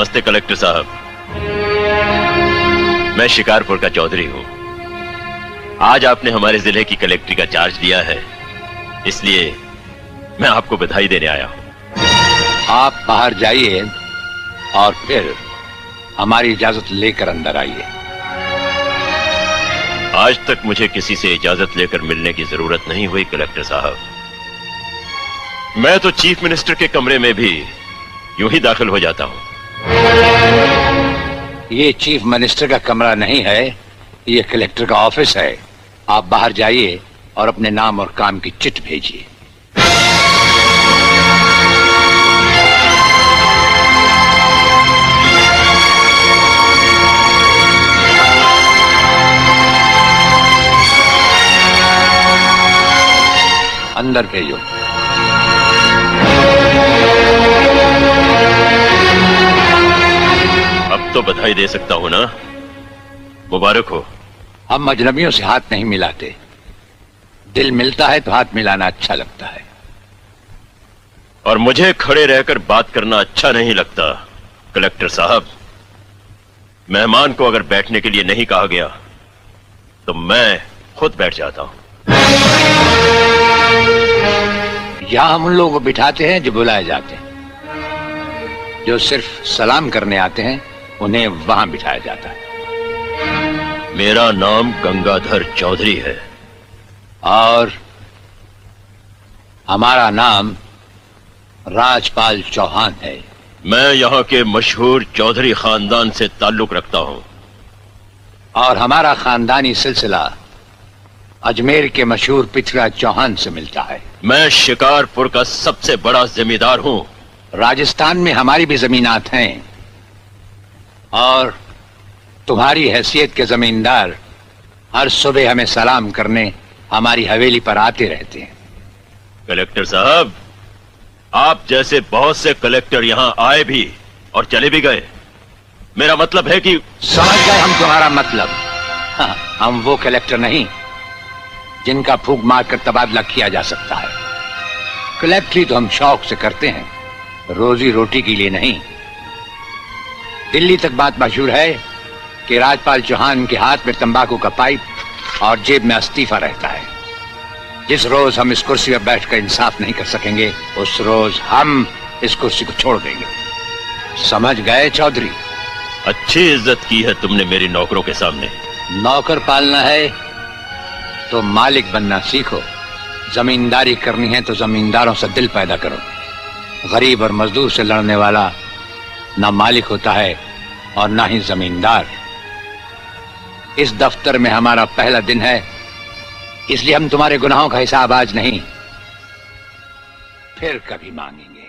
नमस्ते कलेक्टर साहब, मैं शिकारपुर का चौधरी हूं। आज आपने हमारे जिले की कलेक्ट्री का चार्ज लिया है, इसलिए मैं आपको बधाई देने आया हूं। आप बाहर जाइए और फिर हमारी इजाजत लेकर अंदर आइए। आज तक मुझे किसी से इजाजत लेकर मिलने की जरूरत नहीं हुई कलेक्टर साहब। मैं तो चीफ मिनिस्टर के कमरे में भी यूं ही दाखिल हो जाता हूं। ये चीफ मिनिस्टर का कमरा नहीं है, ये कलेक्टर का ऑफिस है। आप बाहर जाइए और अपने नाम और काम की चिट भेजिए। अंदर भेजो। अब तो बधाई दे सकता हूं ना? मुबारक हो। हम अजनबियों से हाथ नहीं मिलाते। दिल मिलता है तो हाथ मिलाना अच्छा लगता है। और मुझे खड़े रहकर बात करना अच्छा नहीं लगता कलेक्टर साहब। मेहमान को अगर बैठने के लिए नहीं कहा गया तो मैं खुद बैठ जाता हूं। यहां हम उन लोगों को बिठाते हैं जो बुलाए जाते हैं। जो सिर्फ सलाम करने आते हैं उन्हें वहां बिठाया जाता है। मेरा नाम गंगाधर चौधरी है और हमारा नाम राजपाल चौहान है। मैं यहाँ के मशहूर चौधरी खानदान से ताल्लुक रखता हूँ। और हमारा खानदानी सिलसिला अजमेर के मशहूर पृथ्वीराज चौहान से मिलता है। मैं शिकारपुर का सबसे बड़ा जमींदार हूँ। राजस्थान में हमारी भी जमीनात हैं और तुम्हारी हैसियत के जमींदार हर सुबह हमें सलाम करने हमारी हवेली पर आते रहते हैं। कलेक्टर साहब, आप जैसे बहुत से कलेक्टर यहाँ आए भी और चले भी गए। मेरा मतलब है कि समझ गए हम तुम्हारा मतलब। हाँ, हम वो कलेक्टर नहीं जिनका फूंक मारकर तबादला किया जा सकता है। कलेक्टरी तो हम शौक से करते हैं, रोजी रोटी के लिए नहीं। दिल्ली तक बात मशहूर है कि राजपाल चौहान के हाथ में तंबाकू का पाइप और जेब में इस्तीफा रहता है। जिस रोज हम इस कुर्सी पर बैठकर इंसाफ नहीं कर सकेंगे उस रोज हम इस कुर्सी को छोड़ देंगे। समझ गए चौधरी? अच्छी इज्जत की है तुमने मेरी नौकरों के सामने। नौकर पालना है तो मालिक बनना सीखो। जमींदारी करनी है तो जमींदारों से दिल पैदा करो। गरीब और मजदूर से लड़ने वाला ना मालिक होता है और ना ही जमींदार। इस दफ्तर में हमारा पहला दिन है, इसलिए हम तुम्हारे गुनाहों का हिसाब आज नहीं फिर कभी मांगेंगे।